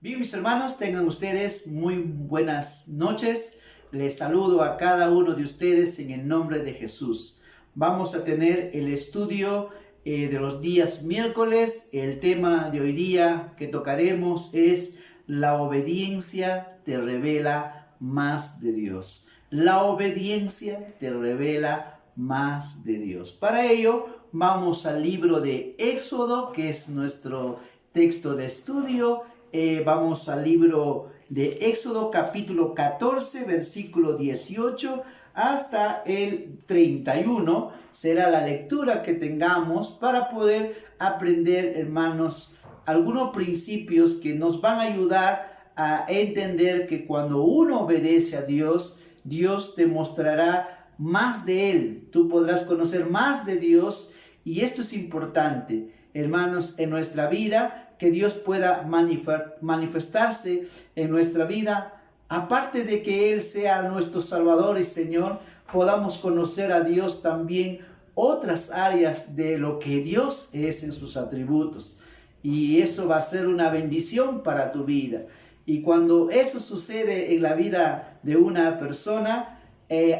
Bien, mis hermanos, tengan ustedes muy buenas noches. Les saludo a cada uno de ustedes en el nombre de Jesús. Vamos a tener el estudio de los días miércoles. El tema de hoy día que tocaremos es la obediencia te revela más de Dios. La obediencia te revela más de Dios. Para ello, vamos al libro de Éxodo, que es nuestro texto de estudio. Vamos al libro de Éxodo capítulo 14, versículo 18 hasta el 31. Será la lectura que tengamos para poder aprender, hermanos, algunos principios que nos van a ayudar a entender que cuando uno obedece a Dios, Dios te mostrará más de Él. Tú podrás conocer más de Dios y esto es importante, hermanos, en nuestra vida. Que Dios pueda manifestarse en nuestra vida, aparte de que Él sea nuestro Salvador y Señor, podamos conocer a Dios también otras áreas de lo que Dios es en sus atributos. Y eso va a ser una bendición para tu vida. Y cuando eso sucede en la vida de una persona,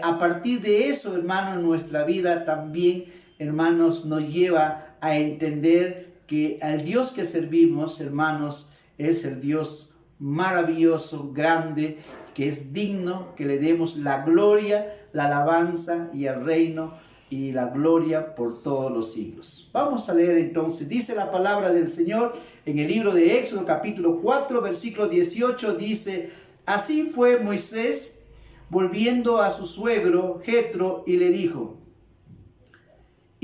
a partir de eso, hermanos, nuestra vida también, hermanos, nos lleva a entender que al Dios que servimos, hermanos, es el Dios maravilloso, grande, que es digno que le demos la gloria, la alabanza y el reino y la gloria por todos los siglos. Vamos a leer entonces, dice la palabra del Señor en el libro de Éxodo capítulo 4, versículo 18, dice: así fue Moisés volviendo a su suegro Jetro y le dijo: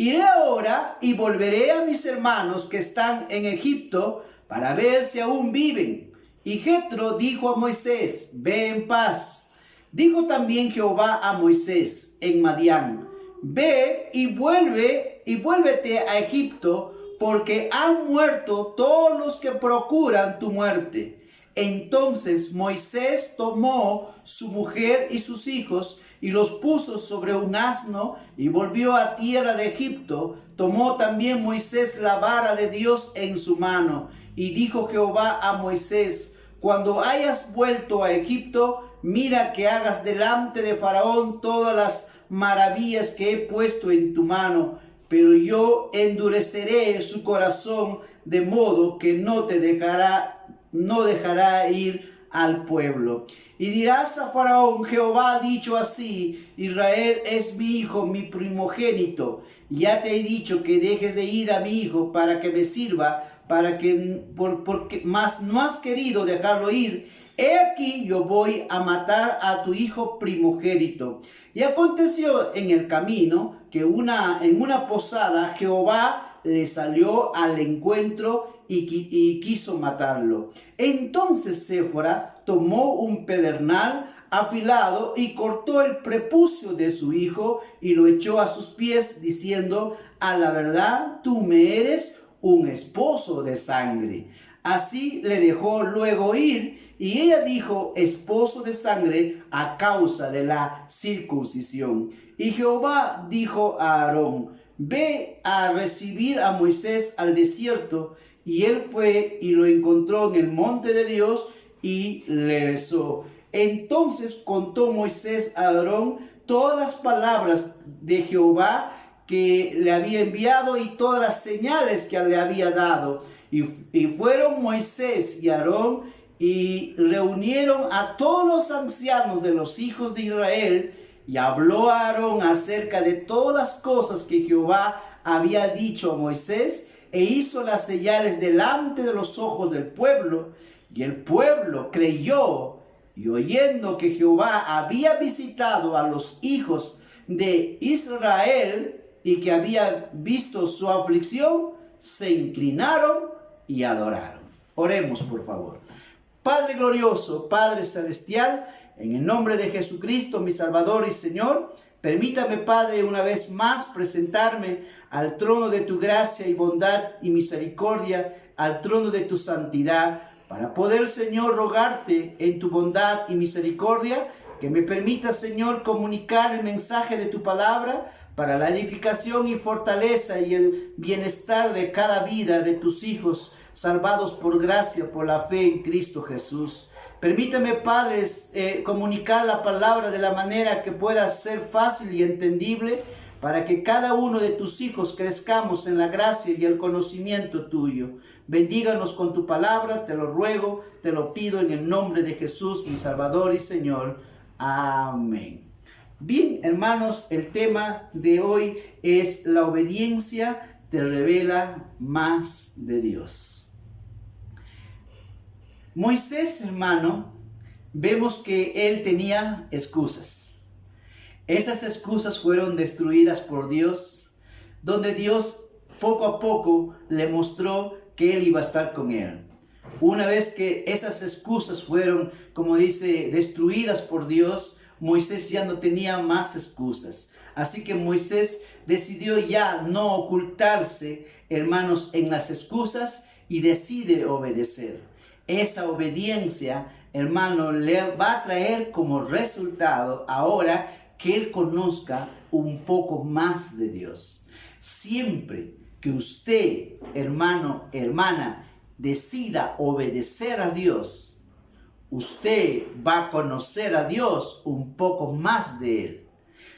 iré ahora y volveré a mis hermanos que están en Egipto para ver si aún viven. Y Jetro dijo a Moisés: ve en paz. Dijo también Jehová a Moisés en Madián: ve y vuélvete a Egipto, porque han muerto todos los que procuran tu muerte. Entonces Moisés tomó su mujer y sus hijos y los puso sobre un asno y volvió a tierra de Egipto. Tomó también Moisés la vara de Dios en su mano. Y dijo Jehová a Moisés: cuando hayas vuelto a Egipto, mira que hagas delante de Faraón todas las maravillas que he puesto en tu mano. Pero yo endureceré su corazón de modo que no dejará ir al pueblo. Y dirás a Faraón: Jehová ha dicho así: Israel es mi hijo, mi primogénito. Ya te he dicho que dejes de ir a mi hijo para que me sirva, porque más no has querido dejarlo ir. He aquí yo voy a matar a tu hijo primogénito. Y aconteció en el camino que en una posada Jehová le salió al encuentro y quiso matarlo. Entonces Séfora tomó un pedernal afilado y cortó el prepucio de su hijo y lo echó a sus pies, diciendo: a la verdad tú me eres un esposo de sangre. Así le dejó luego ir, y ella dijo: esposo de sangre, a causa de la circuncisión. Y Jehová dijo a Aarón: ve a recibir a Moisés al desierto. Y él fue y lo encontró en el monte de Dios y le besó. Entonces contó Moisés a Aarón todas las palabras de Jehová que le había enviado y todas las señales que le había dado. Y fueron Moisés y Aarón y reunieron a todos los ancianos de los hijos de Israel. Y habló a Aarón acerca de todas las cosas que Jehová había dicho a Moisés, e hizo las señales delante de los ojos del pueblo. Y el pueblo creyó, y oyendo que Jehová había visitado a los hijos de Israel y que había visto su aflicción, se inclinaron y adoraron. Oremos, por favor. Padre glorioso, Padre celestial, en el nombre de Jesucristo, mi Salvador y Señor, permítame, Padre, una vez más presentarme al trono de tu gracia y bondad y misericordia, al trono de tu santidad, para poder, Señor, rogarte en tu bondad y misericordia, que me permita, Señor, comunicar el mensaje de tu palabra para la edificación y fortaleza y el bienestar de cada vida de tus hijos, salvados por gracia, por la fe en Cristo Jesús. Permítame, Padre, comunicar la palabra de la manera que pueda ser fácil y entendible, para que cada uno de tus hijos crezcamos en la gracia y el conocimiento tuyo. Bendíganos con tu palabra, te lo ruego, te lo pido en el nombre de Jesús, mi Salvador y Señor. Amén. Bien, hermanos, el tema de hoy es: la obediencia te revela más de Dios. Moisés, hermano, vemos que él tenía excusas. Esas excusas fueron destruidas por Dios, donde Dios poco a poco le mostró que él iba a estar con él. Una vez que esas excusas fueron, como dice, destruidas por Dios, Moisés ya no tenía más excusas. Así que Moisés decidió ya no ocultarse, hermanos, en las excusas, y decide obedecer. Esa obediencia, hermano, le va a traer como resultado ahora que él conozca un poco más de Dios. Siempre que usted, hermano, hermana, decida obedecer a Dios, usted va a conocer a Dios un poco más de Él.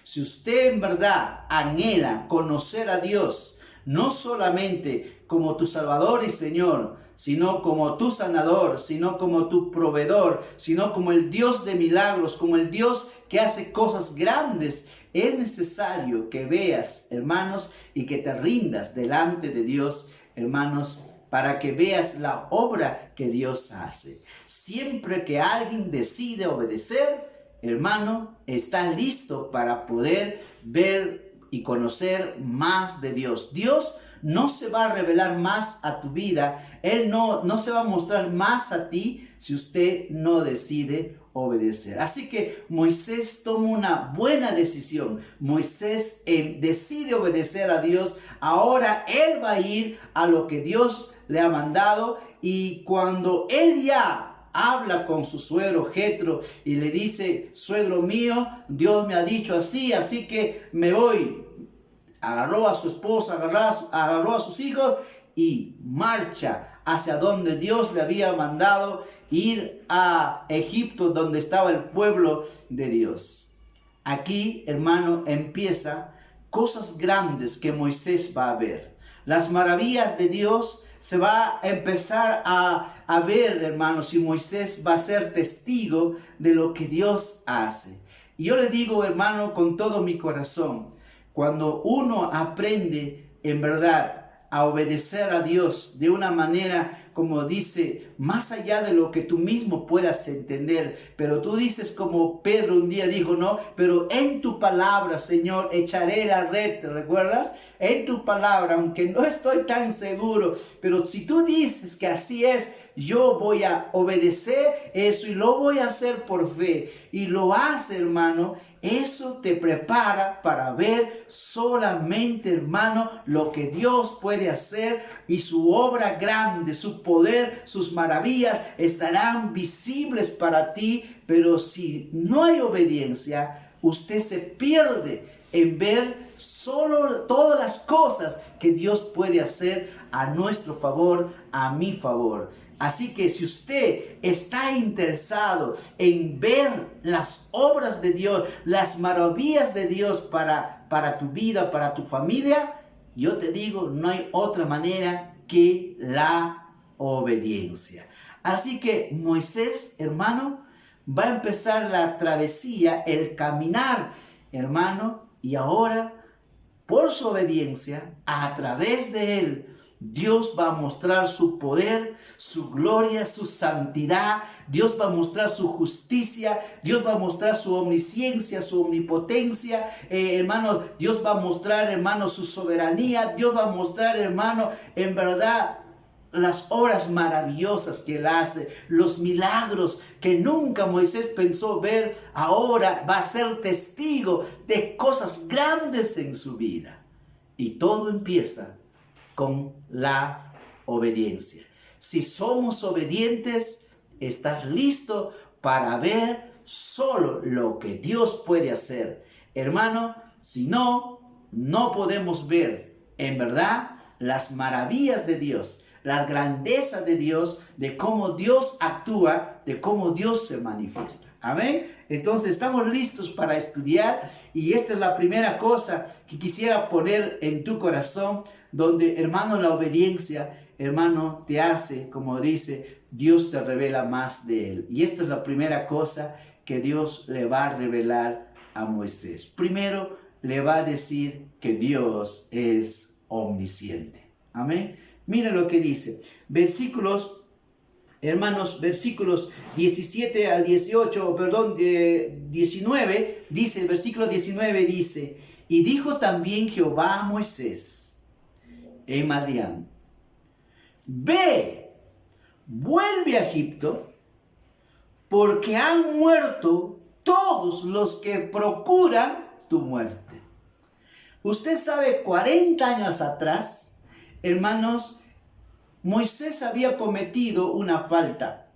Si usted en verdad anhela conocer a Dios, no solamente como tu Salvador y Señor, sino como tu sanador, sino como tu proveedor, sino como el Dios de milagros, como el Dios que hace cosas grandes, es necesario que veas, hermanos, y que te rindas delante de Dios, hermanos, para que veas la obra que Dios hace. Siempre que alguien decide obedecer, hermano, está listo para poder ver y conocer más de Dios. Dios no se va a revelar más a tu vida. Él no se va a mostrar más a ti si usted no decide obedecer. Así que Moisés toma una buena decisión. Moisés decide obedecer a Dios. Ahora él va a ir a lo que Dios le ha mandado, y cuando él ya habla con su suegro Jetro y le dice: suegro mío, Dios me ha dicho así, así que me voy. Agarró a su esposa, agarró a sus hijos y marcha hacia donde Dios le había mandado ir, a Egipto, donde estaba el pueblo de Dios. Aquí, hermano, empieza cosas grandes que Moisés va a ver. Las maravillas de Dios se va a empezar a ver, hermanos, y Moisés va a ser testigo de lo que Dios hace. Y yo le digo, hermano, con todo mi corazón, cuando uno aprende en verdad a obedecer a Dios de una manera, como dice, más allá de lo que tú mismo puedas entender, pero tú dices como Pedro un día dijo, no, pero en tu palabra, Señor, echaré la red, ¿te recuerdas? En tu palabra, aunque no estoy tan seguro, pero si tú dices que así es, yo voy a obedecer eso y lo voy a hacer por fe. Y lo hace, hermano, eso te prepara para ver solamente, hermano, lo que Dios puede hacer, y su obra grande, su poder, sus maravillas estarán visibles para ti. Pero si no hay obediencia, usted se pierde en ver solo todas las cosas que Dios puede hacer a nuestro favor, a mi favor. Así que si usted está interesado en ver las obras de Dios, las maravillas de Dios para tu vida, para tu familia, yo te digo, no hay otra manera que la obediencia. Así que Moisés, hermano, va a empezar la travesía, el caminar, hermano, y ahora, por su obediencia, a través de él, Dios va a mostrar su poder, su gloria, su santidad. Dios va a mostrar su justicia. Dios va a mostrar su omnisciencia, su omnipotencia. Hermano, Dios va a mostrar, hermano, su soberanía. Dios va a mostrar, hermano, en verdad, las obras maravillosas que él hace, los milagros que nunca Moisés pensó ver. Ahora va a ser testigo de cosas grandes en su vida. Y todo empieza con la obediencia. Si somos obedientes, estás listo para ver solo lo que Dios puede hacer. Hermano, si no podemos ver en verdad las maravillas de Dios. la grandeza de Dios, de cómo Dios actúa, de cómo Dios se manifiesta. Amén. Entonces estamos listos para estudiar y esta es la primera cosa que quisiera poner en tu corazón, donde, hermano, la obediencia, hermano, te hace, como dice, Dios te revela más de Él. Y esta es la primera cosa que Dios le va a revelar a Moisés. Primero, le va a decir que Dios es omnisciente. Amén. Mira lo que dice. Versículos, hermanos, versículos 17 al 18, perdón, 19, dice, el versículo 19 dice, y dijo también Jehová a Moisés en Madián, ve, vuelve a Egipto, porque han muerto todos los que procuran tu muerte. Usted sabe, 40 años atrás, hermanos, Moisés había cometido una falta.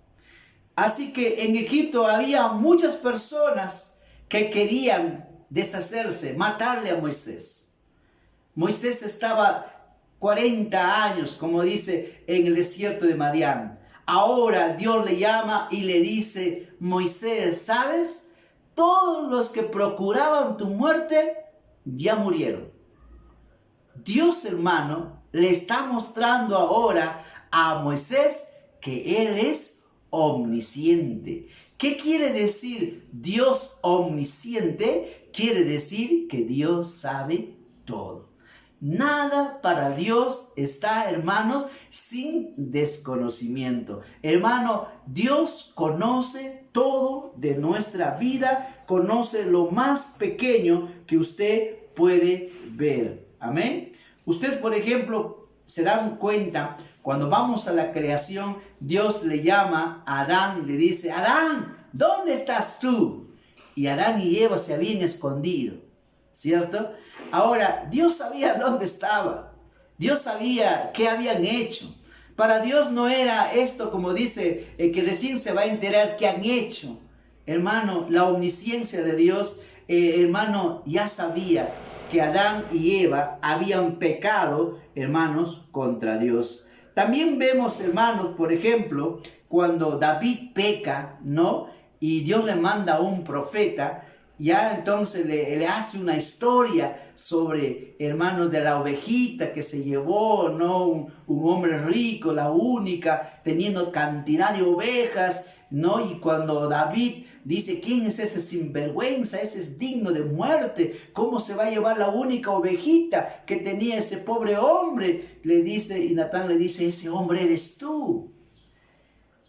Así que en Egipto había muchas personas que querían deshacerse, matarle a Moisés. Moisés estaba 40 años, como dice, en el desierto de Madián. Ahora Dios le llama y le dice, Moisés, ¿sabes? Todos los que procuraban tu muerte ya murieron. Dios, hermano, le está mostrando ahora a Moisés que Él es omnisciente. ¿Qué quiere decir Dios omnisciente? Quiere decir que Dios sabe todo. Nada para Dios está, hermanos, sin desconocimiento. Hermano, Dios conoce todo de nuestra vida, conoce lo más pequeño que usted puede ver. Amén. Ustedes, por ejemplo, se dan cuenta, cuando vamos a la creación, Dios le llama a Adán y le dice, Adán, ¿dónde estás tú? Y Adán y Eva se habían escondido, ¿cierto? Ahora, Dios sabía dónde estaba. Dios sabía qué habían hecho. Para Dios no era esto, como dice, que recién se va a enterar qué han hecho. Hermano, la omnisciencia de Dios, hermano, ya sabía que Adán y Eva habían pecado, hermanos, contra Dios. También vemos, hermanos, por ejemplo, cuando David peca, ¿no? Y Dios le manda a un profeta, ya entonces le hace una historia sobre, hermanos, de la ovejita que se llevó, ¿no? Un hombre rico, la única, teniendo cantidad de ovejas, ¿no? Y cuando David dice, ¿quién es ese sinvergüenza? Ese es digno de muerte. ¿Cómo se va a llevar la única ovejita que tenía ese pobre hombre? Le dice, y Natán le dice, ese hombre eres tú.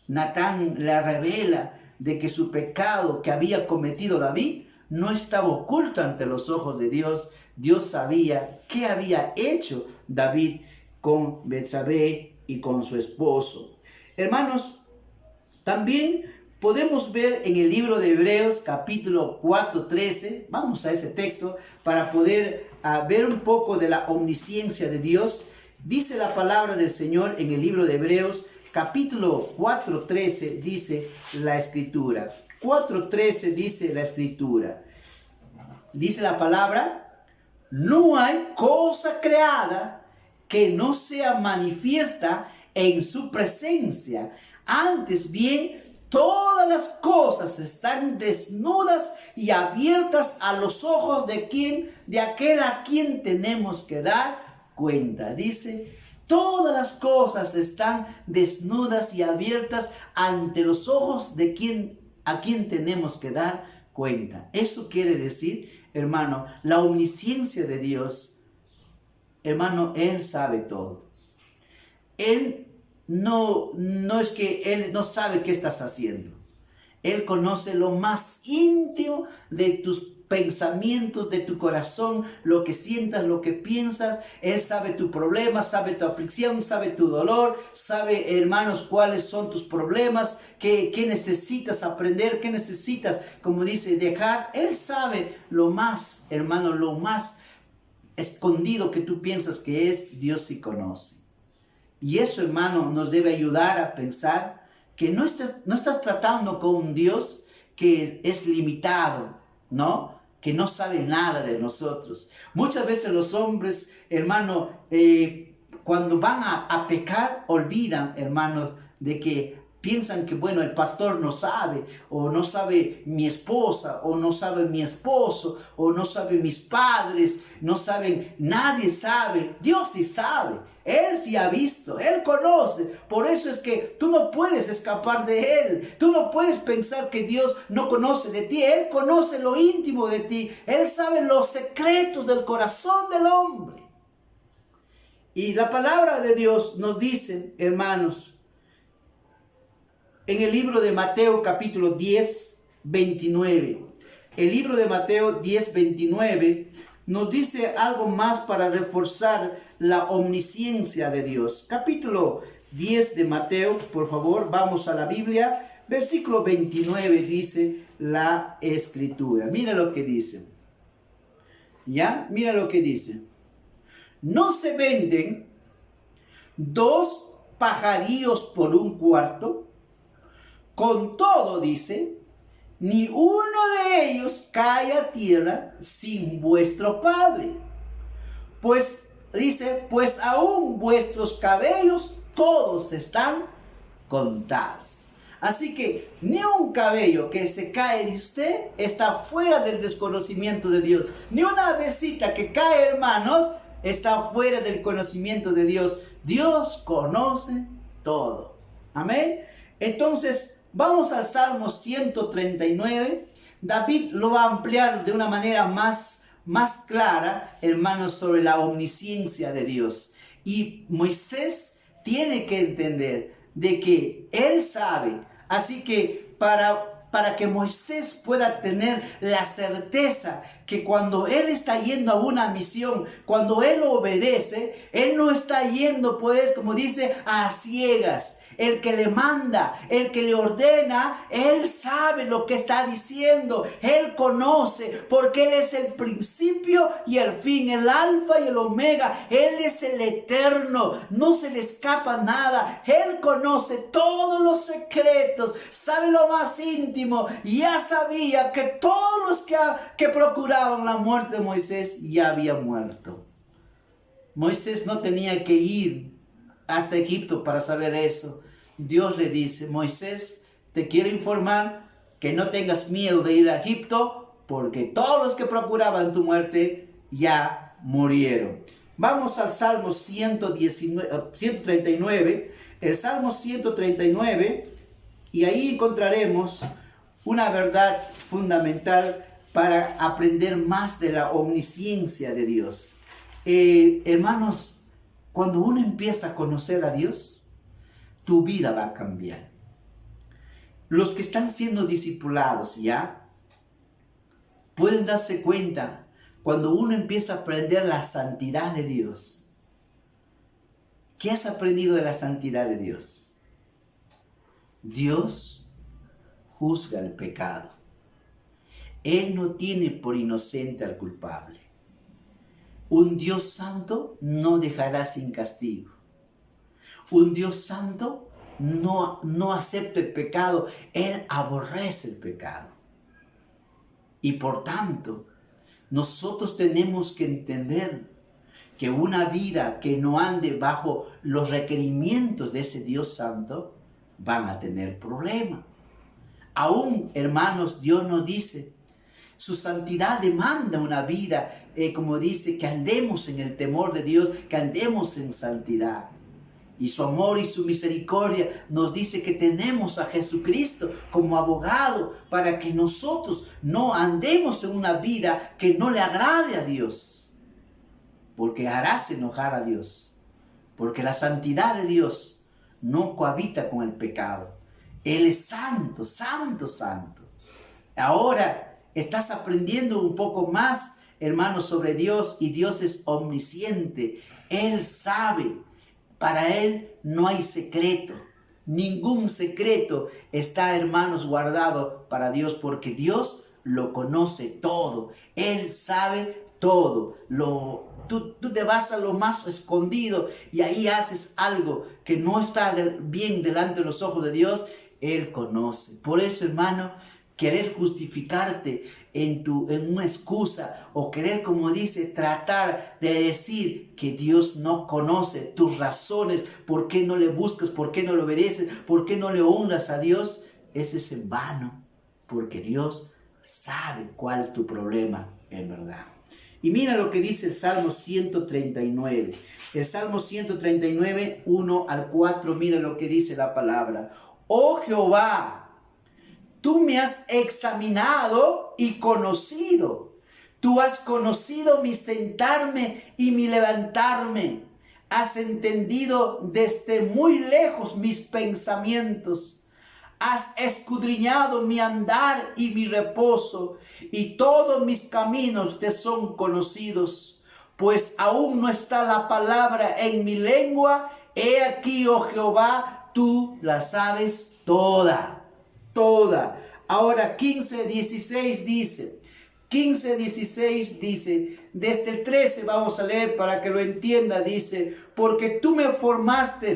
Natán le revela de que su pecado que había cometido David no estaba oculto ante los ojos de Dios. Dios sabía qué había hecho David con Betsabé y con su esposo. Hermanos, también podemos ver en el libro de Hebreos capítulo 4:13, vamos a ese texto para poder ver un poco de la omnisciencia de Dios. Dice la palabra del Señor en el libro de Hebreos capítulo 4:13, dice la escritura. 4:13 dice la escritura. Dice la palabra, no hay cosa creada que no sea manifiesta en su presencia. Antes bien, todas las cosas están desnudas y abiertas a los ojos de aquel a quien tenemos que dar cuenta. Dice, todas las cosas están desnudas y abiertas ante los ojos a quien tenemos que dar cuenta. Eso quiere decir, hermano, la omnisciencia de Dios. Hermano, Él sabe todo. Él no es que Él no sabe qué estás haciendo. Él conoce lo más íntimo de tus pensamientos, de tu corazón, lo que sientas, lo que piensas. Él sabe tu problema, sabe tu aflicción, sabe tu dolor, sabe, hermanos, cuáles son tus problemas, qué necesitas aprender, qué necesitas, como dice, dejar. Él sabe lo más, hermano, lo más escondido que tú piensas que es, Dios sí conoce. Y eso, hermano, nos debe ayudar a pensar que no estás tratando con un Dios que es limitado, ¿no? Que no sabe nada de nosotros. Muchas veces los hombres, hermano, cuando van a pecar, olvidan, hermanos, de que piensan que, bueno, el pastor no sabe, o no sabe mi esposa, o no sabe mi esposo, o no sabe mis padres, no saben, nadie sabe. Dios sí sabe, Él sí ha visto, Él conoce. Por eso es que tú no puedes escapar de Él. Tú no puedes pensar que Dios no conoce de ti. Él conoce lo íntimo de ti. Él sabe los secretos del corazón del hombre. Y la palabra de Dios nos dice, hermanos, en el libro de Mateo capítulo 10, 29. El libro de Mateo 10, 29 nos dice algo más para reforzar la omnisciencia de Dios. Capítulo 10 de Mateo, por favor, vamos a la Biblia. Versículo 29 dice la Escritura. Mira lo que dice. ¿Ya? Mira lo que dice. ¿No se venden 2 pajarillos por un cuarto? Con todo, dice, ni uno de ellos cae a tierra sin vuestro Padre. Pues, dice, pues aún vuestros cabellos todos están contados. Así que ni un cabello que se cae de usted está fuera del desconocimiento de Dios. Ni una avecita que cae, hermanos, está fuera del conocimiento de Dios. Dios conoce todo. Amén. Entonces, vamos al Salmo 139. David lo va a ampliar de una manera más clara, hermanos, sobre la omnisciencia de Dios. Y Moisés tiene que entender de que él sabe. Así que para que Moisés pueda tener la certeza que cuando él está yendo a una misión, cuando él obedece, él no está yendo, pues, como dice, a ciegas. El que le manda, el que le ordena, Él sabe lo que está diciendo. Él conoce, porque Él es el principio y el fin, el alfa y el omega. Él es el eterno, no se le escapa nada. Él conoce todos los secretos, sabe lo más íntimo. Ya sabía que todos los que procuraban la muerte de Moisés ya habían muerto. Moisés no tenía que ir hasta Egipto para saber eso. Dios le dice: Moisés, te quiero informar que no tengas miedo de ir a Egipto, porque todos los que procuraban tu muerte ya murieron. Vamos al Salmo 139, el Salmo 139, y ahí encontraremos una verdad fundamental para aprender más de la omnisciencia de Dios. Hermanos, cuando uno empieza a conocer a Dios, tu vida va a cambiar. Los que están siendo discipulados ya pueden darse cuenta cuando uno empieza a aprender la santidad de Dios. ¿Qué has aprendido de la santidad de Dios? Dios juzga el pecado. Él no tiene por inocente al culpable. Un Dios santo no dejará sin castigo. Un Dios santo no acepta el pecado. Él aborrece el pecado. Y por tanto, nosotros tenemos que entender que una vida que no ande bajo los requerimientos de ese Dios santo, van a tener problemas. Aún, hermanos, Dios nos dice, su santidad demanda una vida, como dice, que andemos en el temor de Dios, que andemos en santidad. Y su amor y su misericordia nos dice que tenemos a Jesucristo como abogado para que nosotros no andemos en una vida que no le agrade a Dios. Porque harás enojar a Dios. Porque la santidad de Dios no cohabita con el pecado. Él es santo, santo, santo. Ahora estás aprendiendo un poco más, hermanos, sobre Dios, y Dios es omnisciente. Él sabe. Para Él no hay secreto. Ningún secreto está, hermanos, guardado para Dios, porque Dios lo conoce todo. Él sabe todo. Tú te vas a lo más escondido y ahí haces algo que no está bien delante de los ojos de Dios. Él conoce. Por eso, hermano, querer justificarte en una excusa o querer, como dice, tratar de decir que Dios no conoce tus razones, por qué no le buscas, por qué no le obedeces, por qué no le honras a Dios, ese es en vano, porque Dios sabe cuál es tu problema en verdad. Y mira lo que dice el Salmo 139. El Salmo 139, 1 al 4, mira lo que dice la palabra. Oh Jehová, tú me has examinado y conocido. Tú has conocido mi sentarme y mi levantarme. Has entendido desde muy lejos mis pensamientos. Has escudriñado mi andar y mi reposo, y todos mis caminos te son conocidos. Pues aún no está la palabra en mi lengua. He aquí, oh Jehová, tú la sabes toda. Toda. Ahora 15:16 dice, 15:16 dice, desde el 13 vamos a leer para que lo entienda, dice, porque tú formaste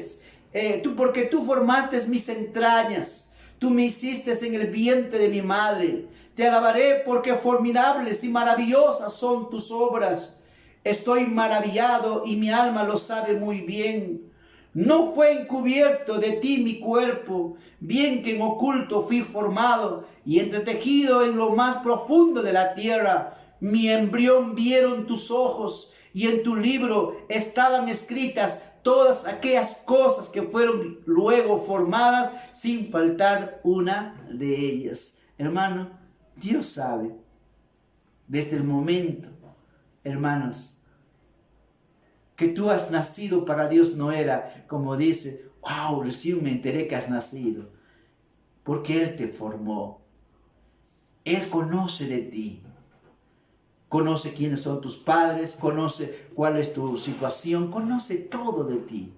mis entrañas, tú me hiciste en el vientre de mi madre. Te alabaré porque formidables y maravillosas son tus obras. Estoy maravillado y mi alma lo sabe muy bien. No fue encubierto de ti mi cuerpo, bien que en oculto fui formado y entretejido en lo más profundo de la tierra. Mi embrión vieron tus ojos y en tu libro estaban escritas todas aquellas cosas que fueron luego formadas sin faltar una de ellas. Hermano, Dios sabe desde el momento, hermanos, que tú has nacido para Dios no era como dice, wow, recién me enteré que has nacido. Porque Él te formó. Él conoce de ti. Conoce quiénes son tus padres, conoce cuál es tu situación, conoce todo de ti.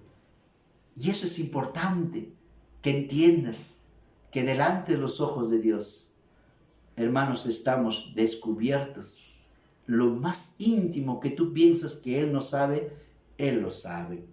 Y eso es importante, que entiendas que delante de los ojos de Dios, hermanos, estamos descubiertos. Lo más íntimo que tú piensas que Él no sabe, Él lo sabe.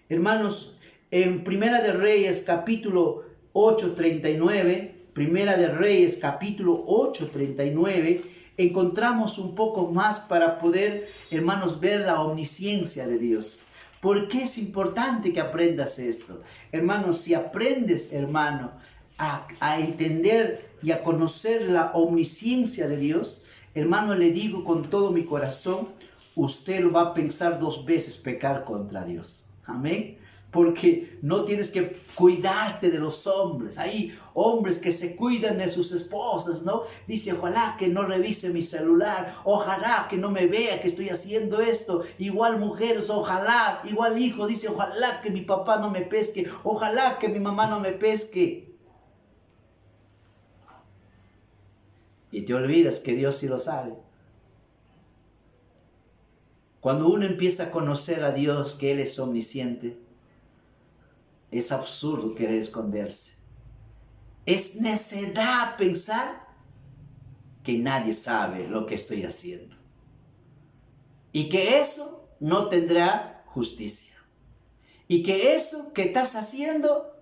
Hermanos, en Primera de Reyes capítulo 8:39, Primera de Reyes capítulo 8:39, encontramos un poco más para poder, hermanos, ver la omnisciencia de Dios. ¿Por qué es importante que aprendas esto? Hermanos, si aprendes, hermano, a entender y a conocer la omnisciencia de Dios, hermano, le digo con todo mi corazón, usted lo va a pensar 2 veces pecar contra Dios. Amén. Porque no tienes que cuidarte de los hombres. Hay hombres que se cuidan de sus esposas, ¿no? Dice, ojalá que no revise mi celular. Ojalá que no me vea que estoy haciendo esto. Igual mujeres, ojalá. Igual hijo, dice, ojalá que mi papá no me pesque. Ojalá que mi mamá no me pesque. Y te olvidas que Dios sí lo sabe. Cuando uno empieza a conocer a Dios, que Él es omnisciente, es absurdo querer esconderse. Es necedad pensar que nadie sabe lo que estoy haciendo. Y que eso no tendrá justicia. Y que eso que estás haciendo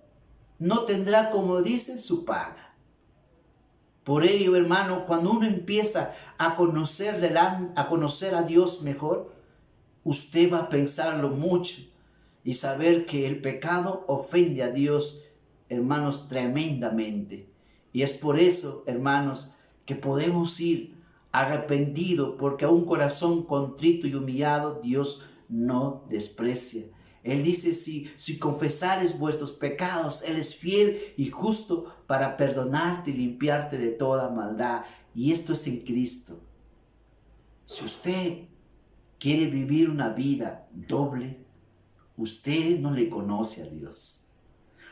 no tendrá, como dicen, su paga. Por ello, hermano, cuando uno empieza a conocer a Dios mejor, usted va a pensarlo mucho y saber que el pecado ofende a Dios, hermanos, tremendamente. Y es por eso, hermanos, que podemos ir arrepentidos, porque a un corazón contrito y humillado Dios no desprecia. Él dice, si confesares vuestros pecados, Él es fiel y justo para perdonarte y limpiarte de toda maldad. Y esto es en Cristo. Si usted quiere vivir una vida doble, usted no le conoce a Dios.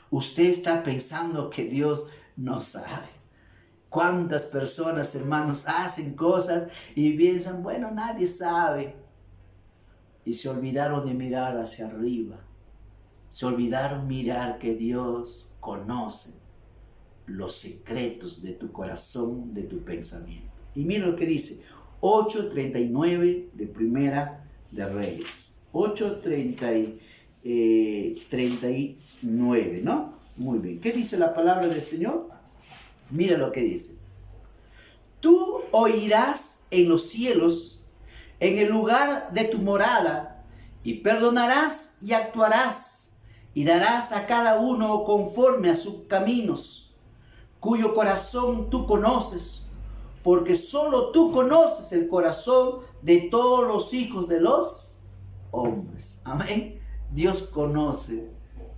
Usted está pensando que Dios no sabe. ¿Cuántas personas, hermanos, hacen cosas y piensan, bueno, nadie sabe? Y se olvidaron de mirar hacia arriba. Se olvidaron mirar que Dios conoce los secretos de tu corazón, de tu pensamiento. Y mira lo que dice, 8:39 de Primera de Reyes. 8:39, ¿no? Muy bien. ¿Qué dice la palabra del Señor? Mira lo que dice. Tú oirás en los cielos, en el lugar de tu morada, y perdonarás y actuarás, y darás a cada uno conforme a sus caminos, cuyo corazón tú conoces, porque solo tú conoces el corazón de todos los hijos de los hombres. Amén. Dios conoce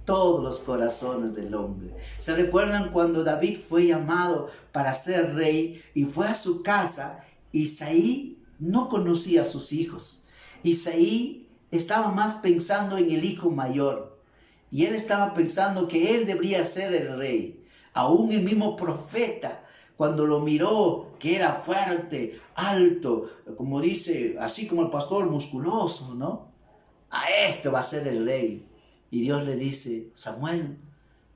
todos los corazones del hombre. ¿Se recuerdan cuando David fue llamado para ser rey y fue a su casa? Isaí no conocía a sus hijos. Isaí estaba más pensando en el hijo mayor. Y él estaba pensando que él debería ser el rey. Aún el mismo profeta, cuando lo miró, que era fuerte, alto, como dice, así como el pastor, musculoso, ¿no? A este va a ser el rey. Y Dios le dice, Samuel,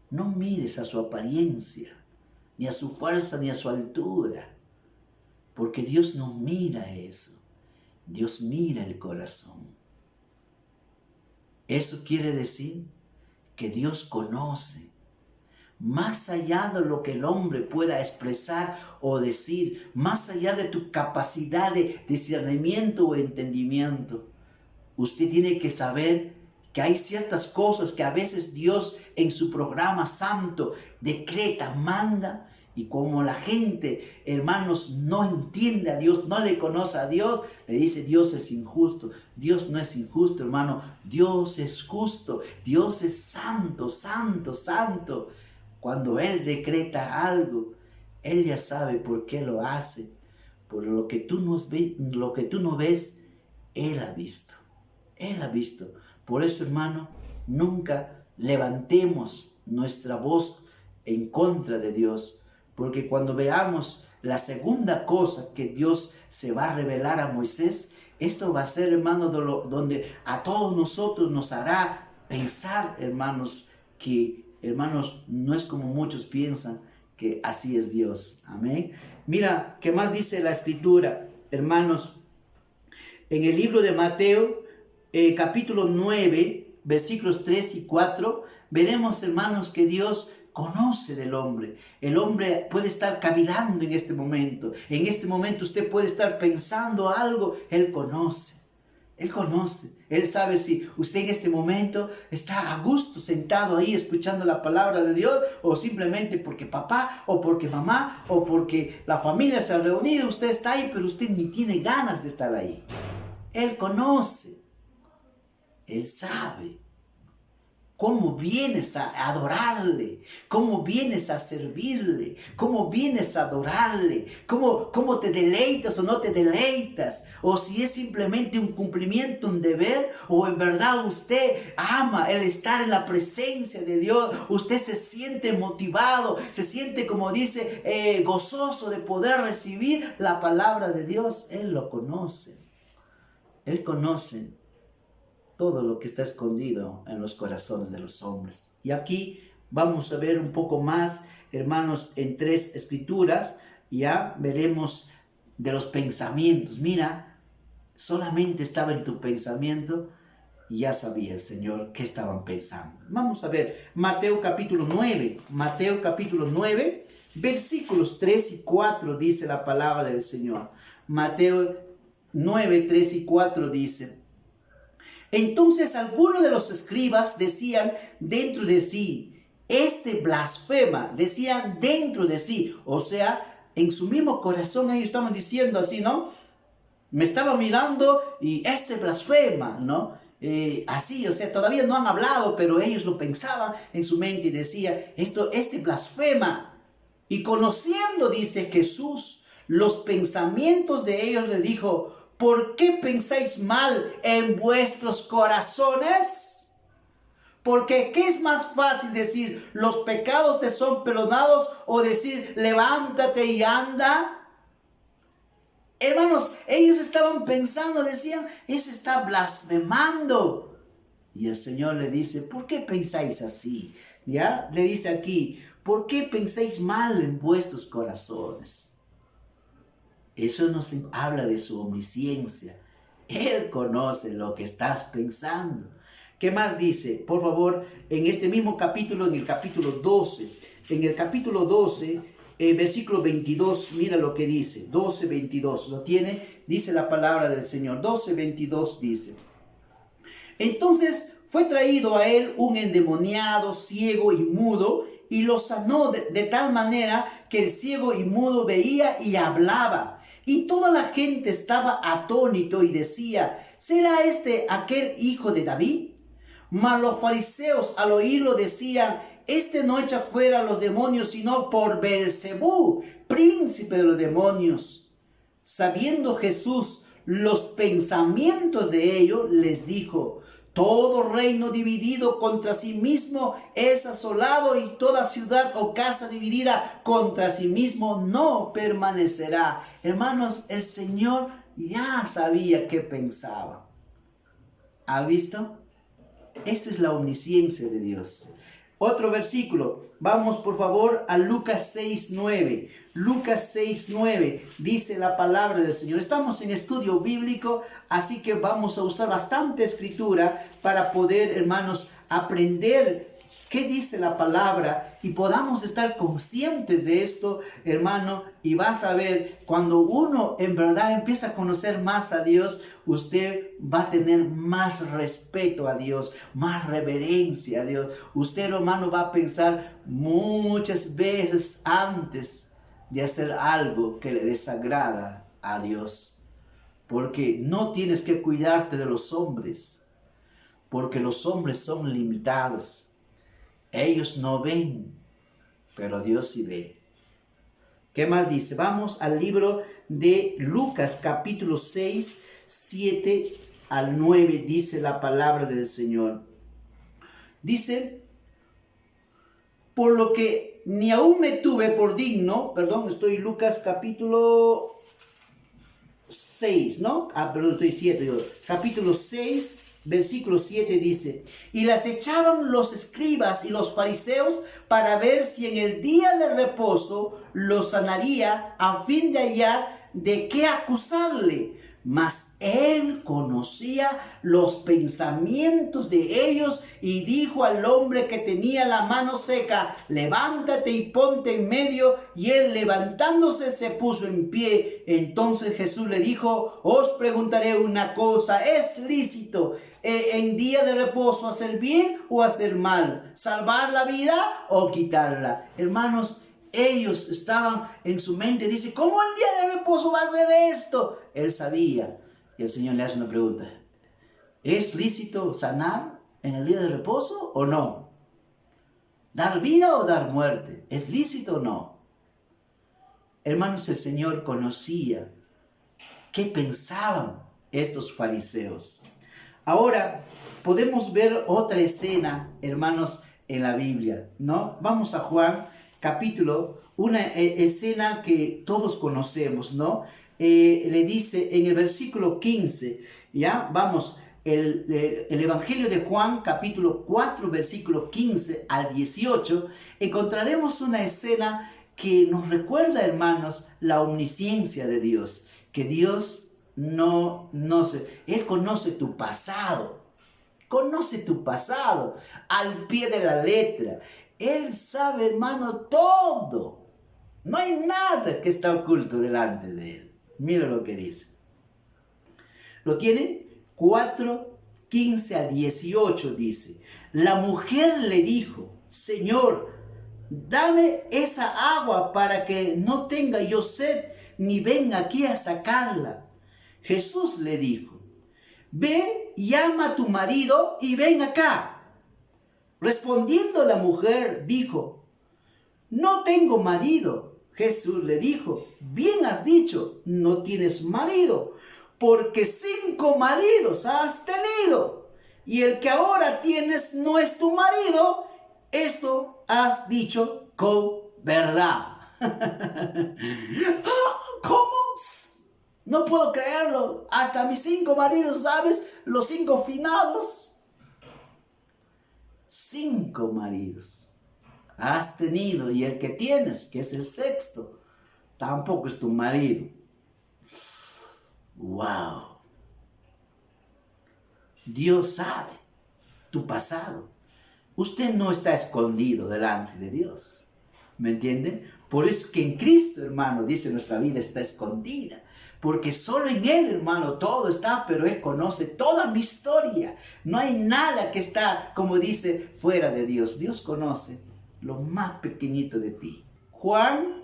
no mires a su apariencia, ni a su fuerza, ni a su altura, porque Dios no mira eso. Dios mira el corazón. Eso quiere decir que Dios conoce, más allá de lo que el hombre pueda expresar o decir, más allá de tu capacidad de discernimiento o entendimiento. Usted tiene que saber que hay ciertas cosas que a veces Dios en su programa santo decreta, manda, y como la gente, hermanos, no entiende a Dios, no le conoce a Dios, le dice Dios es injusto. Dios no es injusto, hermano. Dios es justo. Dios es santo, santo, santo. Cuando Él decreta algo, Él ya sabe por qué lo hace. Por lo que tú no ves, Él ha visto. Él ha visto. Por eso, hermano, nunca levantemos nuestra voz en contra de Dios. Porque cuando veamos la segunda cosa que Dios se va a revelar a Moisés, esto va a ser, hermano, donde a todos nosotros nos hará pensar, hermanos, que, hermanos, no es como muchos piensan, que así es Dios. Amén. Mira, ¿qué más dice la Escritura, hermanos? En el libro de Mateo, capítulo 9, versículos 3 y 4, veremos, hermanos, que Dios conoce del hombre. El hombre puede estar cavilando en este momento. En este momento usted puede estar pensando algo. Él conoce. Él conoce. Él sabe si usted en este momento está a gusto sentado ahí escuchando la palabra de Dios, o simplemente porque papá o porque mamá o porque la familia se ha reunido, usted está ahí, pero usted ni tiene ganas de estar ahí. Él conoce. Él sabe cómo vienes a adorarle, cómo vienes a servirle, cómo vienes a adorarle, cómo te deleitas o no te deleitas, o si es simplemente un cumplimiento, un deber, o en verdad usted ama el estar en la presencia de Dios, usted se siente motivado, se siente, como dice, gozoso de poder recibir la palabra de Dios. Él lo conoce. Él conoce todo lo que está escondido en los corazones de los hombres. Y aquí vamos a ver un poco más, hermanos, en 3 escrituras, ya veremos de los pensamientos. Mira, solamente estaba en tu pensamiento y ya sabía el Señor qué estaban pensando. Vamos a ver Mateo capítulo 9, versículos 3 y 4 dice la palabra del Señor. Mateo 9, 3 y 4 dice: Entonces algunos de los escribas decían dentro de sí, este blasfema, decían dentro de sí, o sea, en su mismo corazón ellos estaban diciendo así, ¿no? Me estaba mirando y este blasfema, ¿no? Así, o sea, todavía no han hablado, pero ellos lo pensaban en su mente y decía, este blasfema. Y conociendo, dice Jesús, los pensamientos de ellos, les dijo: ¿Por qué pensáis mal en vuestros corazones? Porque ¿qué es más fácil decir, los pecados te son perdonados, o decir, levántate y anda? Hermanos, ellos estaban pensando, decían, ese está blasfemando. Y el Señor le dice, ¿por qué pensáis así? ¿Ya? Le dice aquí, ¿por qué pensáis mal en vuestros corazones? Eso nos habla de su omnisciencia. Él conoce lo que estás pensando. ¿Qué más dice? Por favor, en este mismo capítulo, en el capítulo 12. En el capítulo 12 versículo 22, mira lo que dice, 12:22, ¿lo tiene? Dice la palabra del Señor, 12:22 dice: entonces fue traído a él un endemoniado, ciego y mudo, y lo sanó de tal manera que el ciego y mudo veía y hablaba. Y toda la gente estaba atónito y decía: ¿será este aquel hijo de David? Mas los fariseos al oírlo decían: este no echa fuera a los demonios, sino por Beelzebú, príncipe de los demonios. Sabiendo Jesús los pensamientos de ellos, les dijo: todo reino dividido contra sí mismo es asolado, y toda ciudad o casa dividida contra sí mismo no permanecerá. Hermanos, el Señor ya sabía qué pensaba. ¿Ha visto? Esa es la omnisciencia de Dios. Otro versículo, vamos por favor a Lucas 6:9. Lucas 6:9 dice la palabra del Señor. Estamos en estudio bíblico, así que vamos a usar bastante escritura para poder, hermanos, aprender qué dice la palabra y podamos estar conscientes de esto, hermano. Y vas a ver, cuando uno en verdad empieza a conocer más a Dios, usted va a tener más respeto a Dios, más reverencia a Dios. Usted, hermano, va a pensar muchas veces antes de hacer algo que le desagrada a Dios. Porque no tienes que cuidarte de los hombres, porque los hombres son limitados. Ellos no ven, pero Dios sí ve. ¿Qué más dice? Vamos al libro de Lucas, capítulo 6, 7 al 9, dice la palabra del Señor. Dice: por lo que ni aún me tuve por digno, estoy en Lucas capítulo 6, ¿no? Perdón, estoy 7, capítulo 6, versículo 7 dice: y las echaban los escribas y los fariseos para ver si en el día de reposo lo sanaría, a fin de hallar de qué acusarle. Mas él conocía los pensamientos de ellos y dijo al hombre que tenía la mano seca: levántate y ponte en medio. Y él, levantándose, se puso en pie. Entonces Jesús le dijo: os preguntaré una cosa, ¿es lícito en día de reposo hacer bien o hacer mal? ¿Salvar la vida o quitarla? Hermanos, ellos estaban en su mente, dice: ¿cómo el día de reposo va a hacer esto? Él sabía. Y el Señor le hace una pregunta: ¿es lícito sanar en el día de reposo o no? ¿Dar vida o dar muerte? ¿Es lícito o no? Hermanos, el Señor conocía qué pensaban estos fariseos. Ahora podemos ver otra escena, hermanos, en la Biblia, ¿no? Vamos a Juan capítulo, una escena que todos conocemos, ¿no? Le dice en el versículo 15, ¿ya? Vamos, el Evangelio de Juan, capítulo 4, versículo 15 al 18, encontraremos una escena que nos recuerda, hermanos, la omnisciencia de Dios, que Dios Él conoce tu pasado. Conoce tu pasado al pie de la letra. Él sabe, hermano, todo. No hay nada que está oculto delante de Él. Mira lo que dice. ¿Lo tiene? 4, 15 a 18 dice: la mujer le dijo: Señor, dame esa agua para que no tenga yo sed, ni venga aquí a sacarla. Jesús le dijo: ve, llama a tu marido y ven acá. Respondiendo la mujer, dijo: no tengo marido. Jesús le dijo: bien has dicho, no tienes marido, porque 5 maridos has tenido, y el que ahora tienes no es tu marido. Esto has dicho con verdad. ¿Cómo? No puedo creerlo. Hasta mis 5 maridos, ¿sabes? Los 5 finados. 5 maridos has tenido, y el que tienes, que es el 6º, tampoco es tu marido. ¡Wow! Dios sabe tu pasado. Usted no está escondido delante de Dios. ¿Me entienden? Por eso que en Cristo, hermano, dice, nuestra vida está escondida. Porque solo en Él, hermano, todo está, pero Él conoce toda mi historia. No hay nada que está, como dice, fuera de Dios. Dios conoce lo más pequeñito de ti. Juan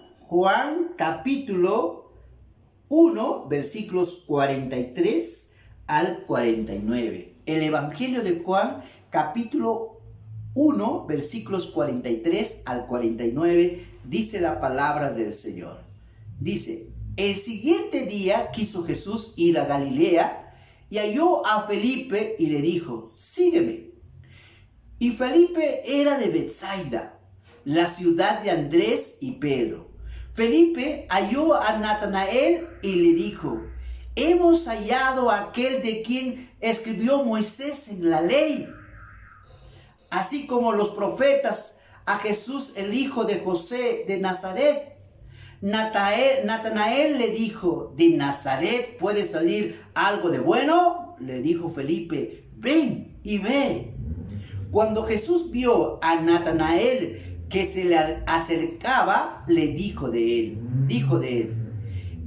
capítulo 1, versículos 43 al 49. El Evangelio de Juan, capítulo 1, versículos 43 al 49, dice la palabra del Señor. Dice: el siguiente día quiso Jesús ir a Galilea y halló a Felipe y le dijo: sígueme. Y Felipe era de Betsaida, la ciudad de Andrés y Pedro. Felipe halló a Natanael y le dijo: hemos hallado a aquel de quien escribió Moisés en la ley, así como los profetas, a Jesús el hijo de José de Nazaret. Natanael le dijo: ¿de Nazaret puede salir algo de bueno? Le dijo Felipe: ven y ve. Cuando Jesús vio a Natanael que se le acercaba, le dijo de él: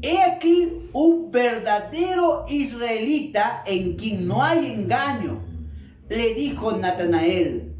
he aquí un verdadero israelita en quien no hay engaño. Le dijo Natanael: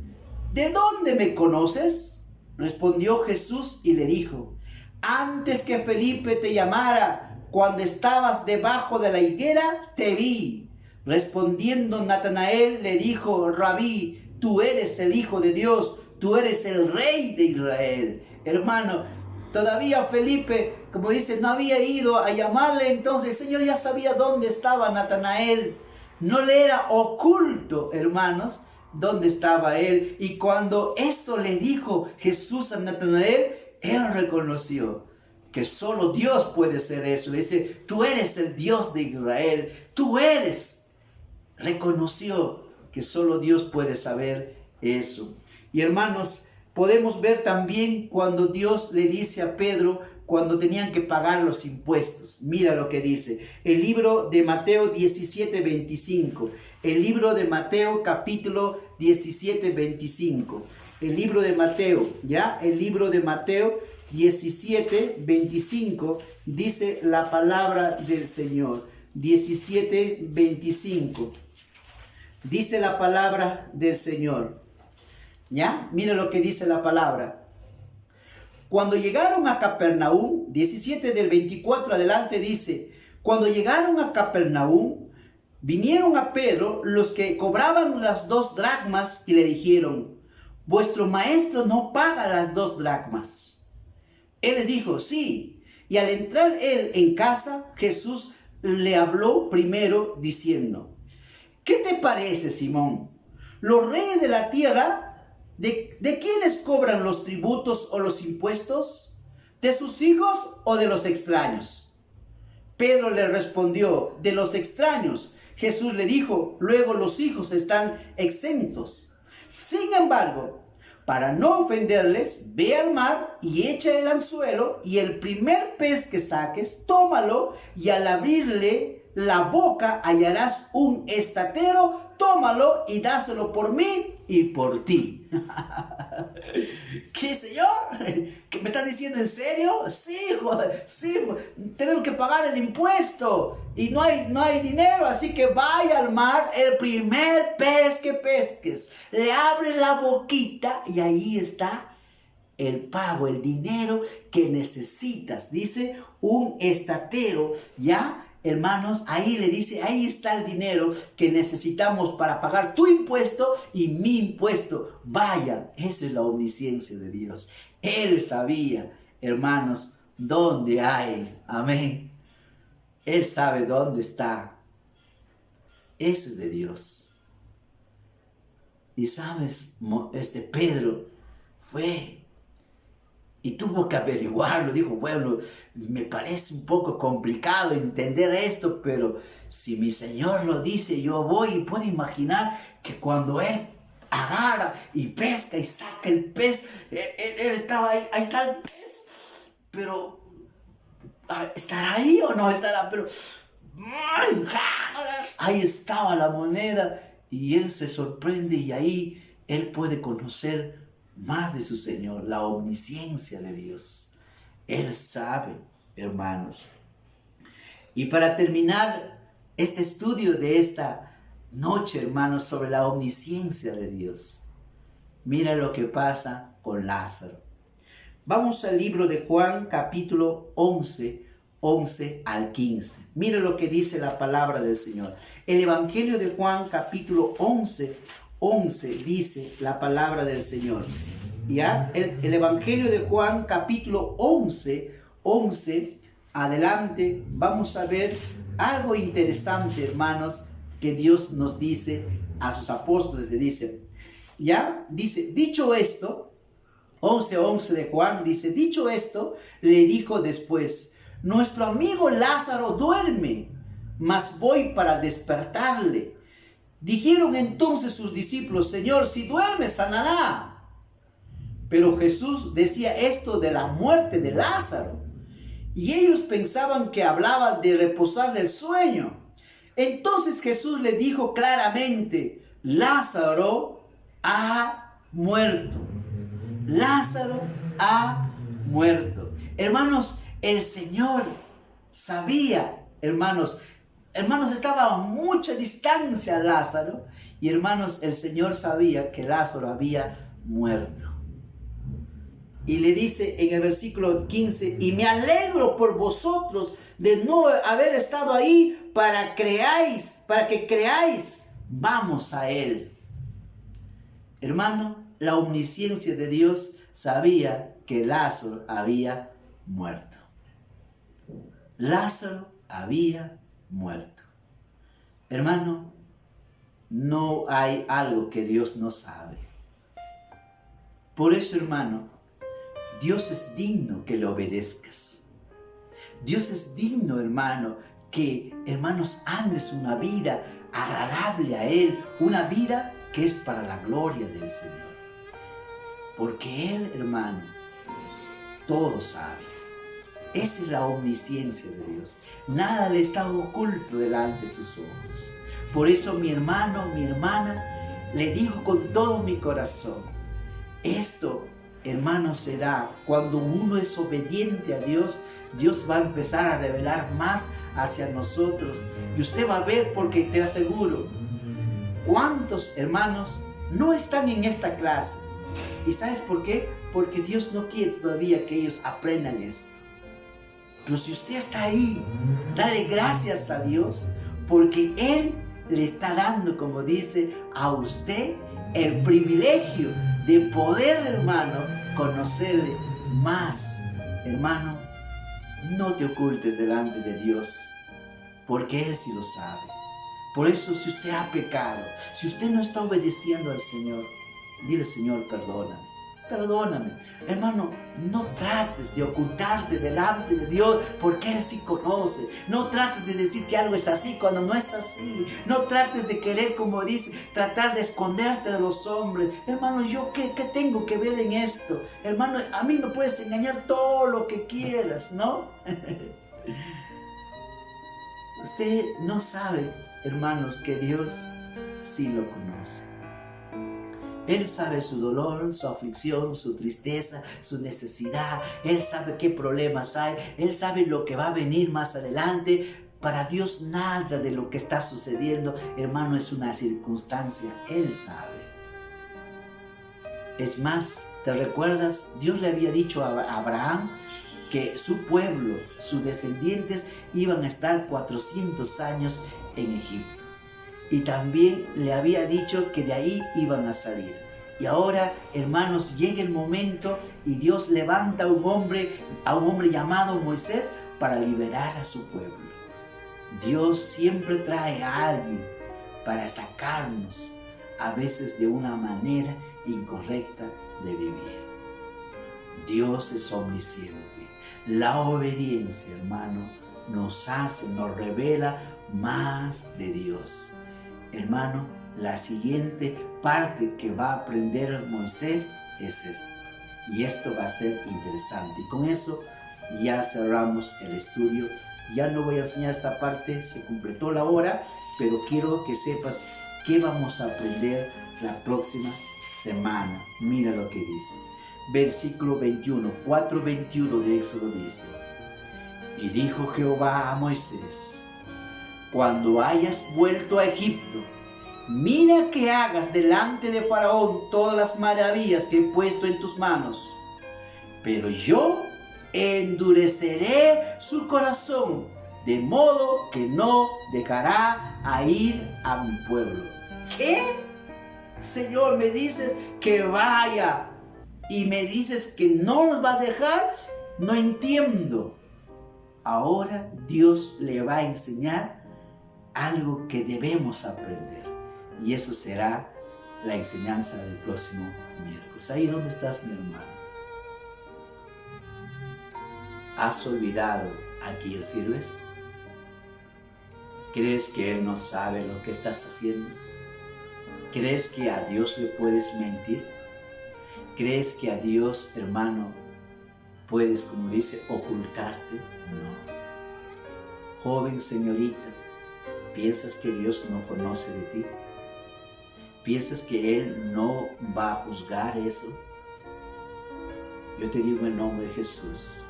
¿de dónde me conoces? Respondió Jesús y le dijo: antes que Felipe te llamara, cuando estabas debajo de la higuera, te vi. Respondiendo Natanael le dijo: Rabí, tú eres el Hijo de Dios, tú eres el Rey de Israel. Hermano, todavía Felipe, como dice, no había ido a llamarle, entonces el Señor ya sabía dónde estaba Natanael. No le era oculto, hermanos, dónde estaba él. Y cuando esto le dijo Jesús a Natanael, él reconoció que solo Dios puede ser eso. Le dice: tú eres el Dios de Israel, tú eres. Reconoció que solo Dios puede saber eso. Y hermanos, podemos ver también cuando Dios le dice a Pedro, cuando tenían que pagar los impuestos. Mira lo que dice el libro de Mateo 17:25. El libro de Mateo capítulo 17:25. El libro de Mateo, ¿ya? El libro de Mateo 17:25 dice la palabra del Señor. 17:25. Dice la palabra del Señor. ¿Ya? Mira lo que dice la palabra. Cuando llegaron a Capernaum, 17 del 24 adelante dice: cuando llegaron a Capernaum, vinieron a Pedro los que cobraban las 2 dracmas y le dijeron: vuestro maestro no paga las 2 dracmas. Él les dijo: sí. Y al entrar él en casa, Jesús le habló primero diciendo: ¿qué te parece, Simón? ¿Los reyes de la tierra, de quiénes cobran los tributos o los impuestos? ¿De sus hijos o de los extraños? Pedro le respondió: de los extraños. Jesús le dijo: luego los hijos están exentos. Sin embargo, para no ofenderles, ve al mar y echa el anzuelo, y el primer pez que saques, tómalo, y al abrirle la boca hallarás un estatero, tómalo y dáselo por mí y por ti. ¿Qué, Señor? ¿Qué me estás diciendo en serio? Sí, tenemos que pagar el impuesto y no hay dinero, así que vaya al mar, el primer pez que pesques, le abre la boquita y ahí está el pago, el dinero que necesitas. Dice un estatero, ¿ya? Hermanos, ahí le dice: ahí está el dinero que necesitamos para pagar tu impuesto y mi impuesto. Vaya, esa es la omnisciencia de Dios. Él sabía, hermanos, dónde hay. Amén. Él sabe dónde está. Eso es de Dios. Y sabes, Pedro fue y tuvo que averiguarlo. Dijo: bueno, me parece un poco complicado entender esto, pero si mi Señor lo dice, yo voy. Y puedo imaginar que cuando él agarra y pesca y saca el pez, él estaba ahí está el pez, pero ¿estará ahí o no estará? Pero ahí estaba la moneda, y él se sorprende, y ahí él puede conocer más de su Señor, la omnisciencia de Dios. Él sabe, hermanos. Y para terminar este estudio de esta noche, hermanos, sobre la omnisciencia de Dios, mira lo que pasa con Lázaro. Vamos al libro de Juan, capítulo 11 al 15. Mira lo que dice la palabra del Señor. El Evangelio de Juan, capítulo 11 dice la palabra del Señor. ¿Ya? El Evangelio de Juan, capítulo 11, adelante, vamos a ver algo interesante, hermanos, que Dios nos dice a sus apóstoles. Le dice, ¿ya? Dice, dicho esto, 11 de Juan, dice, dicho esto, le dijo después, nuestro amigo Lázaro duerme, mas voy para despertarle. Dijeron entonces sus discípulos, Señor, si duerme, sanará. Pero Jesús decía esto de la muerte de Lázaro, y ellos pensaban que hablaba de reposar del sueño. Entonces Jesús le dijo claramente, Lázaro ha muerto. Lázaro ha muerto. Hermanos, el Señor sabía, hermanos, estaba a mucha distancia Lázaro, y hermanos, el Señor sabía que Lázaro había muerto. Y le dice en el versículo 15, y me alegro por vosotros de no haber estado ahí para que creáis, vamos a él. Hermano, la omnisciencia de Dios sabía que Lázaro había muerto. Lázaro había muerto. Hermano, no hay algo que Dios no sabe. Por eso, hermano, Dios es digno que le obedezcas. Dios es digno, hermano, que, hermanos, andes una vida agradable a Él, una vida que es para la gloria del Señor. Porque Él, hermano, todo sabe. Esa es la omnisciencia de Dios. Nada le está oculto delante de sus ojos. Por eso mi hermano, mi hermana, le digo con todo mi corazón, esto, hermano, se da cuando uno es obediente a Dios. Dios va a empezar a revelar más hacia nosotros. Y usted va a ver, porque te aseguro, cuántos hermanos no están en esta clase. ¿Y sabes por qué? Porque Dios no quiere todavía que ellos aprendan esto. Pero si usted está ahí, dale gracias a Dios, porque Él le está dando, como dice, a usted el privilegio de poder, hermano, conocerle más. Hermano, no te ocultes delante de Dios, porque Él sí lo sabe. Por eso, si usted ha pecado, si usted no está obedeciendo al Señor, dile, Señor, perdóname. Perdóname. Hermano, no trates de ocultarte delante de Dios, porque Él sí conoce. No trates de decir que algo es así cuando no es así. No trates de querer, como dice, tratar de esconderte de los hombres. Hermano, ¿yo qué tengo que ver en esto? Hermano, a mí me puedes engañar todo lo que quieras, ¿no? Usted no sabe, hermanos, que Dios sí lo conoce. Él sabe su dolor, su aflicción, su tristeza, su necesidad. Él sabe qué problemas hay. Él sabe lo que va a venir más adelante. Para Dios nada de lo que está sucediendo, hermano, es una circunstancia. Él sabe. Es más, ¿te recuerdas? Dios le había dicho a Abraham que su pueblo, sus descendientes, iban a estar 400 años en Egipto. Y también le había dicho que de ahí iban a salir. Y ahora, hermanos, llega el momento y Dios levanta a un hombre llamado Moisés para liberar a su pueblo. Dios siempre trae a alguien para sacarnos, a veces de una manera incorrecta de vivir. Dios es omnisciente. La obediencia, hermano, nos revela más de Dios. Hermano, la siguiente parte que va a aprender Moisés es esto. Y esto va a ser interesante. Y con eso ya cerramos el estudio. Ya no voy a enseñar esta parte, se completó la hora, pero quiero que sepas qué vamos a aprender la próxima semana. Mira lo que dice. versículo 21, 4:21 de Éxodo dice: y dijo Jehová a Moisés: cuando hayas vuelto a Egipto, mira que hagas delante de Faraón todas las maravillas que he puesto en tus manos, pero yo endureceré su corazón, de modo que no dejará a ir a mi pueblo. ¿Qué? Señor, me dices que vaya y me dices que no nos va a dejar. No entiendo. Ahora Dios le va a enseñar algo que debemos aprender, y eso será la enseñanza del próximo miércoles. Ahí donde estás, mi hermano. ¿Has olvidado a quién sirves? ¿Crees que Él no sabe lo que estás haciendo? ¿Crees que a Dios le puedes mentir? ¿Crees que a Dios, hermano, puedes, como dice, ocultarte? No. Joven, señorita, ¿piensas que Dios no conoce de ti? ¿Piensas que Él no va a juzgar eso? Yo te digo en nombre de Jesús,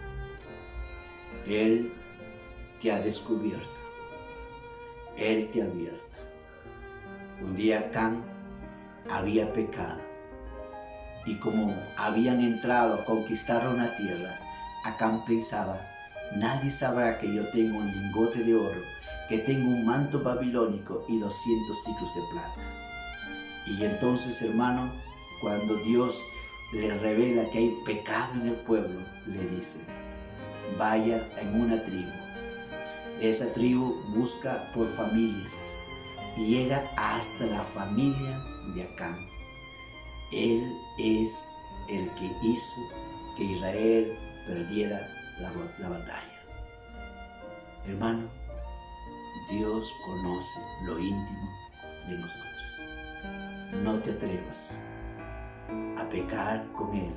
Él te ha descubierto, Él te ha abierto. Un día Can había pecado, y como habían entrado a conquistar una tierra, Acán pensaba: nadie sabrá que yo tengo un lingote de oro, que tengo un manto babilónico y 200 ciclos de plata. Y entonces, hermano, cuando Dios le revela que hay pecado en el pueblo, le dice: vaya en una tribu. Esa tribu busca por familias y llega hasta la familia de Acán. Él es el que hizo que Israel perdiera la batalla. Hermano, Dios conoce lo íntimo de nosotros. No te atrevas a pecar con Él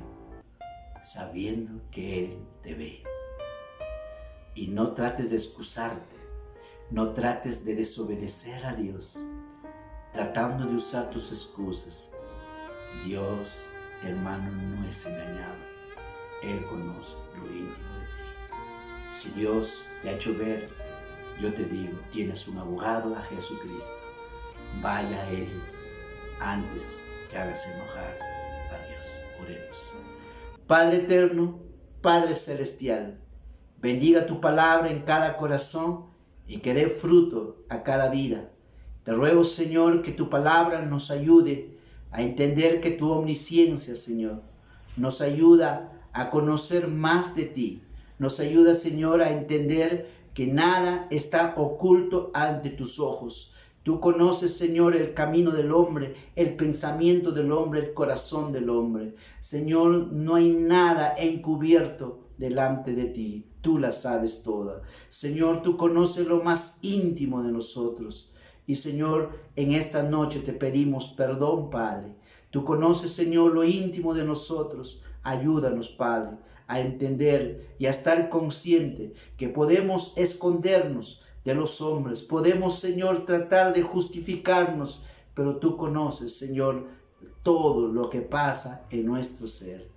sabiendo que Él te ve. Y no trates de excusarte, no trates de desobedecer a Dios, tratando de usar tus excusas. Dios, hermano, no es engañado. Él conoce lo íntimo de ti. Si Dios te ha hecho ver, yo te digo, tienes un abogado, a Jesucristo. Vaya a Él antes que hagas enojar a Dios. Oremos. Padre eterno, Padre celestial, bendiga tu palabra en cada corazón y que dé fruto a cada vida. Te ruego, Señor, que tu palabra nos ayude a entender que tu omnisciencia, Señor, nos ayuda a conocer más de ti. Nos ayuda, Señor, a entender que nada está oculto ante tus ojos. Tú conoces, Señor, el camino del hombre, el pensamiento del hombre, el corazón del hombre. Señor, no hay nada encubierto delante de ti. Tú la sabes toda. Señor, tú conoces lo más íntimo de nosotros. Y Señor, en esta noche te pedimos perdón, Padre. Tú conoces, Señor, lo íntimo de nosotros. Ayúdanos, Padre, a entender y a estar consciente que podemos escondernos de los hombres. Podemos, Señor, tratar de justificarnos, pero tú conoces, Señor, todo lo que pasa en nuestro ser.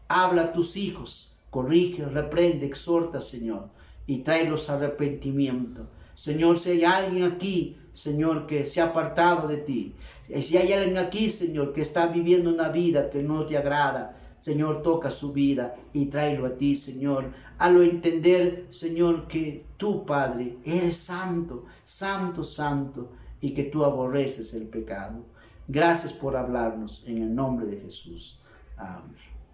Habla a tus hijos, corrige, reprende, exhorta, Señor, y tráelos a arrepentimiento. Señor, si hay alguien aquí, Señor, que se ha apartado de ti, si hay alguien aquí, Señor, que está viviendo una vida que no te agrada, Señor, toca su vida y tráelo a ti, Señor. Hazlo entender, Señor, que tú, Padre, eres santo, santo, santo, y que tú aborreces el pecado. Gracias por hablarnos en el nombre de Jesús. Amén.